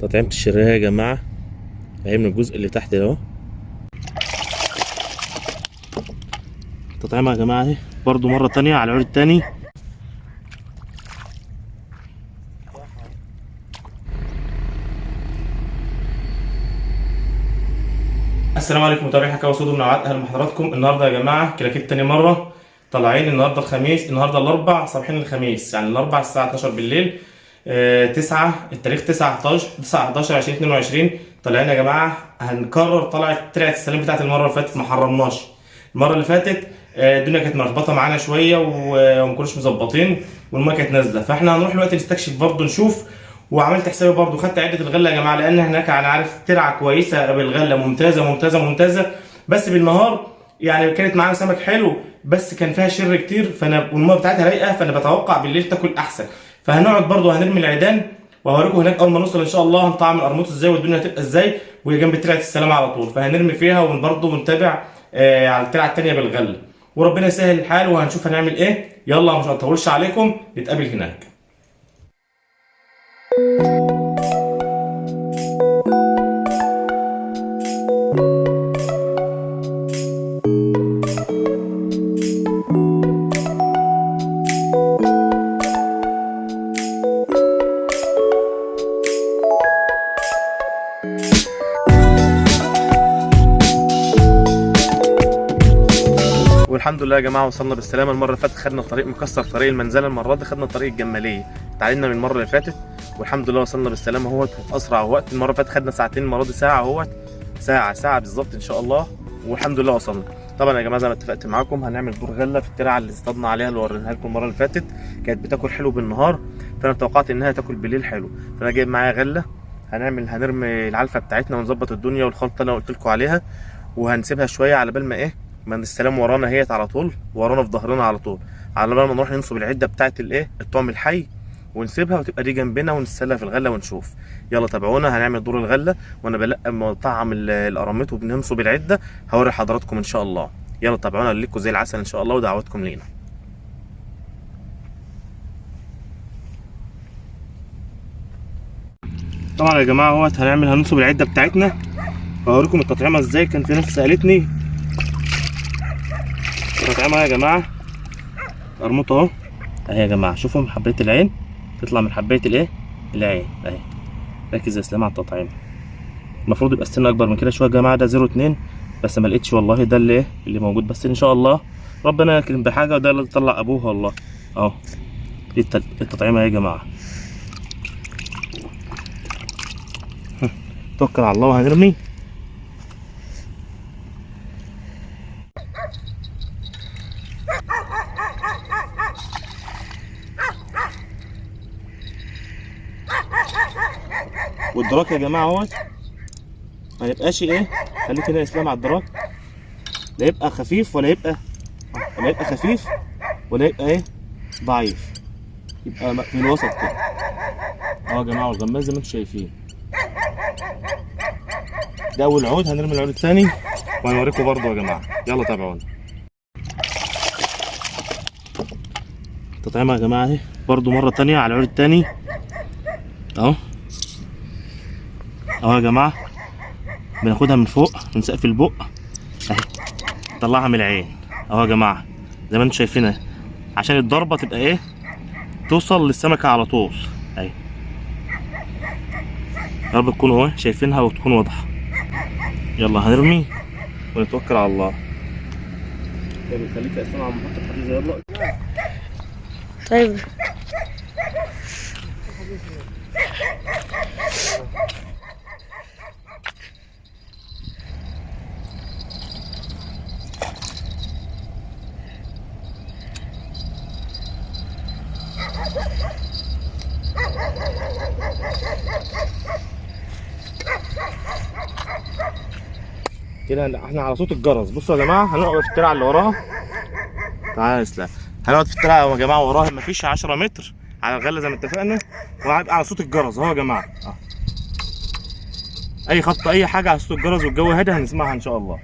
تطعيمة الشراية يا جماعة اهي من الجزء اللي تحت ده اهو. تطعيمة يا جماعة اهي برضو مرة تانية على العود التاني. السلام عليكم متابعي حكاوي وصوت من عاد، اهلا بحضراتكم. النهارده يا جماعه كلاكيت تاني مره طالعين. النهارده الخميس، النهارده الاربع صباحين الخميس، يعني الاربع الساعه 12 بالليل. 9 التاريخ 9 11 9 11 2022 طالعين يا جماعه. هنكرر طلعت السلام بتاعت المره اللي فاتت، ما حرمناش. المره اللي فاتت الدنيا كانت ملخبطه معانا شويه وما كناش مظبطين والميه كانت نازله، فاحنا هنروح دلوقتي نستكشف برضه نشوف. وعملت حسابي برضو، خدت عده الغله يا جماعه، لان هناك انا عارف ترعه كويسه بالغله ممتازه ممتازه ممتازه. بس بالنهار يعني كانت معانا سمك حلو، بس كان فيها شر كتير، فانا والميه بتاعتها رايقه، فانا بتوقع بالليل تاكل احسن. فهنقعد برضو هنرمي العيدان وهوريكم هناك اول ما نوصل ان شاء الله هنطعم القرموط ازاي والدنيا هتبقى ازاي، وهي جنب ترعه السلام على طول، فهنرمي فيها وبرضو ونتابع على الترعه الثانيه بالغله. وربنا يسهل الحال وهنشوف هنعمل ايه. يلا مش هطولش عليكم، نتقابل هناك. والحمد لله يا جماعه وصلنا بالسلامه. المره اللي فاتت خدنا طريق مكسر، طريق المنزله، المره دي خدنا طريق الجماليه، اتعلمنا من المره اللي فاتت والحمد لله وصلنا بالسلامه اهوت في اسرع وقت. المره اللي فاتت خدنا ساعتين، المره دي ساعه اهوت، ساعه بالظبط ان شاء الله، والحمد لله وصلنا. طبعا يا جماعه زي ما اتفقت معاكم هنعمل دور غله في الترعه اللي اصطادنا عليها اللي وريناها لكم المره اللي فاتت. كانت بتاكل حلو بالنهار، فانا توقعت انها تاكل بالليل حلو، فانا جايب معايا غله. هنرمي العلفه بتاعتنا ونظبط الدنيا والخلطه اللي انا قلت لكم عليها، وهنسيبها شويه على بال ما ايه، ما السلام ورانا هيت على طول، ورانا في ظهرنا على طول، على بال ما نروح ننصب العده بتاعت الايه الطعم الحي ونسيبها وتبقى دي جنبنا ونستلها في الغله ونشوف. يلا تابعونا هنعمل دور الغله وانا بلقم وطعم القراميط وبننصب العده، هوري حضراتكم ان شاء الله. يلا تابعونا ليكم زي العسل ان شاء الله ودعواتكم لينا. طبعا يا جماعه اهوت هننصب العده بتاعتنا وهوريكم التطعيمه ازاي. كان في ناس سالتني التطعيمه يا جماعه قرموط اهو اهي يا جماعه، شوفوا حبايه العين تطلع من حبايه الايه العين اهي. ركز يا اسلام على التطعيمه، المفروض يبقى السن اكبر من كده شويه يا جماعه، ده 0.2 بس ما لقيتش والله، ده اللي موجود، بس ان شاء الله ربنا يكرم بحاجه وده اللي طلع ابوه والله اهو. دي التطعيمه يا جماعه. توكل على الله وهنرمي. والدراك يا جماعه اهوت ما يبقاش ايه، خليك هنا يا اسلام على الدراك، لا يبقى خفيف ولا يبقى خفيف ولا يبقى ايه ضعيف، يبقى في الوسط كده اهو يا جماعه. والغماز زي ما انتم شايفين ده اول عود، هنرمي العود الثاني وهنوريكم برضه يا جماعه. يلا تابعونا. تطعيمه يا جماعه اهي برضه مره ثانيه على العود الثاني اهو يا جماعه. بناخدها من فوق من سقف البق اهي، نطلعها من العين اهو يا جماعه زي ما انتم شايفينها، عشان الضربه تبقى ايه توصل للسمكه على طول اهي. يا رب تكونوا ايه شايفينها وتكون واضحه. يلا هنرمي ونتوكل على الله. طيب خليك يا اسلام على محطه الحديد. يلا طيب كده احنا على صوت الجرس. بصوا يا جماعه هنقعد في الترعه اللي وراها، تعالى يا اسلام، هنقعد في الترعه يا جماعه وراها مفيش 10 متر على الغله زي ما اتفقنا، وهيبقى على صوت الجرس اهو يا جماعه اي خط اي حاجه على صوت الجرس والجو هادي هنسمعها ان شاء الله.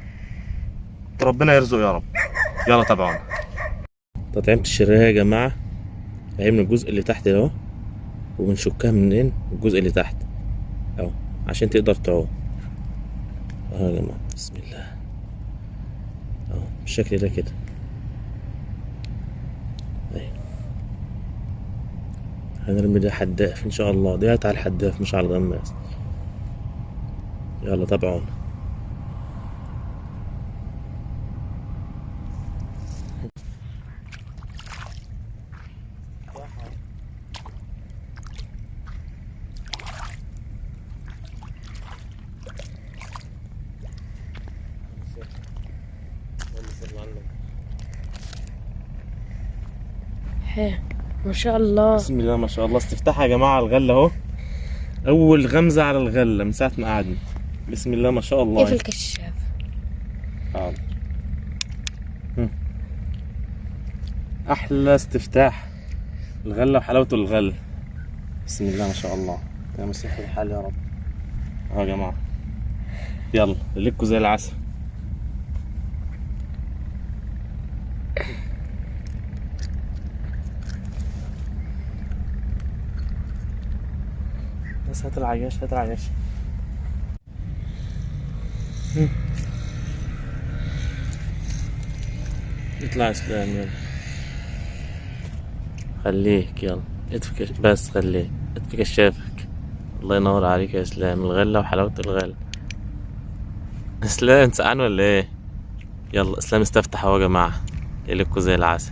ربنا يرزق يا رب. يلا تابعونا. تطعيمه الشرايه يا جماعه اهي من الجزء اللي تحت ده اهو، وبنشكها منين؟ الجزء اللي تحت اهو عشان تقدر تعوم اهو يا جماعة. بسم الله اهو بالشكل ده كده اهي. هنرمي ده حداف ان شاء الله، ديت على الحداف مش على الغماز. يلا تابعونا. ما شاء الله. بسم الله ما شاء الله. استفتحها يا جماعة على الغلة اهو، اول غمزة على الغلة من ساعة ما قعدنا. بسم الله ما شاء الله. كيف الكشاف؟ حاضر. احلى استفتاح الغلة وحلاوة الغل. بسم الله ما شاء الله. يا مسيح الحال يا رب. اهو يا جماعة يلا لكوا زي العسل. بس هات العياش هات العياش. اطلع يا اسلام يلا. خليك يلا اطفي بس خليك اطفي كشافك. الله ينور عليك يا اسلام. الغلة وحلاوة الغلة. اسلام سقعان ولا ايه؟ يلا اسلام استفتح اهو يا جماعة. لكوا زي العسل.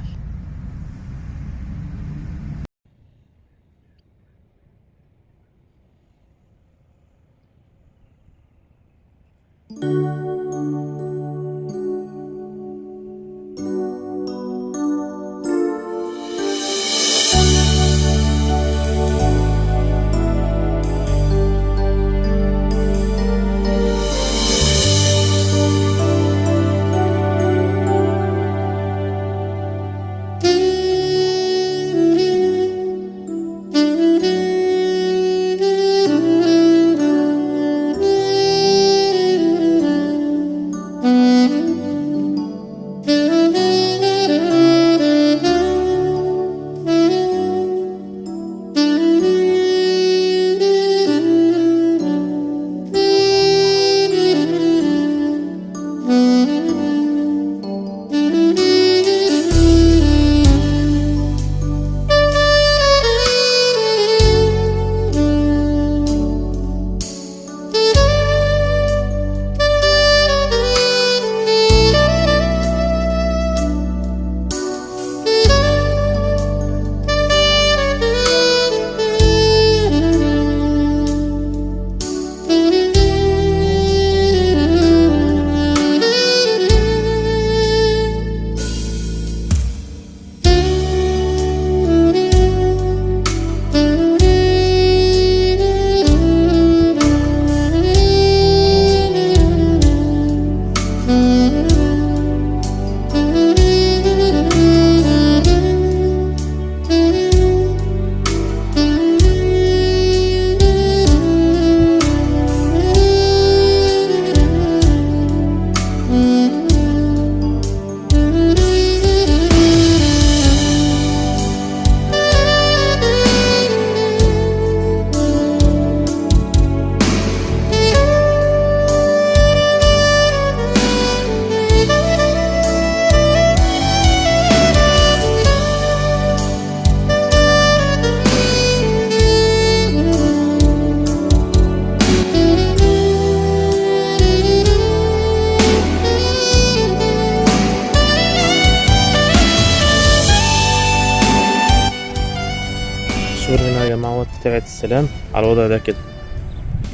الشغل هنا يا جماعة تبعت السلام على الوضع ده كده.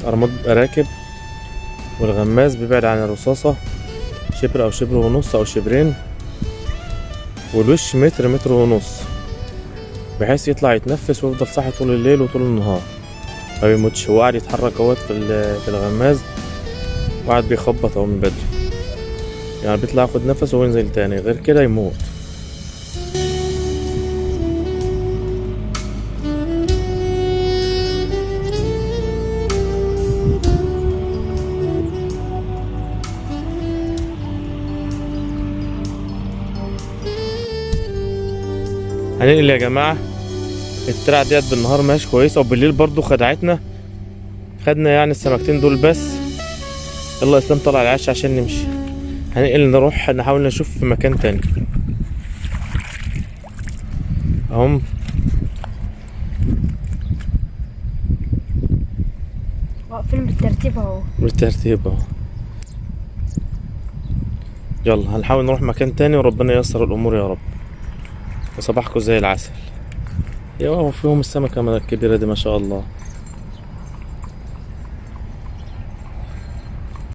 الأرماد بيبقى راكب والغماز بيبعد عن الرصاصة شبر أو شبر ونص أو شبرين، والوش متر متر ونص، بحيث يطلع يتنفس ويفضل صاحي طول الليل وطول النهار ما بيموتش. هو قاعد يتحرك اهوت في الغماز وقاعد بيخبط اهو من بدري، يعني بيطلع ياخد نفسه وينزل تاني، غير كده يموت. هننقل يا جماعة الترعة ديت بالنهار ماشي كويسة، وبالليل برضو خدعتنا خدنا يعني السمكتين دول بس. يلا اسلام طلع العش عشان نمشي. هننقل نروح نحاول نشوف في مكان تاني اهم. واقفين بالترتيب اهو. بالترتيب اهو. يلا هنحاول نروح مكان تاني وربنا ييسر الامور يا رب. وصباحكم زي العسل. يا فيهم السمكة الكبيرة دي ما شاء الله.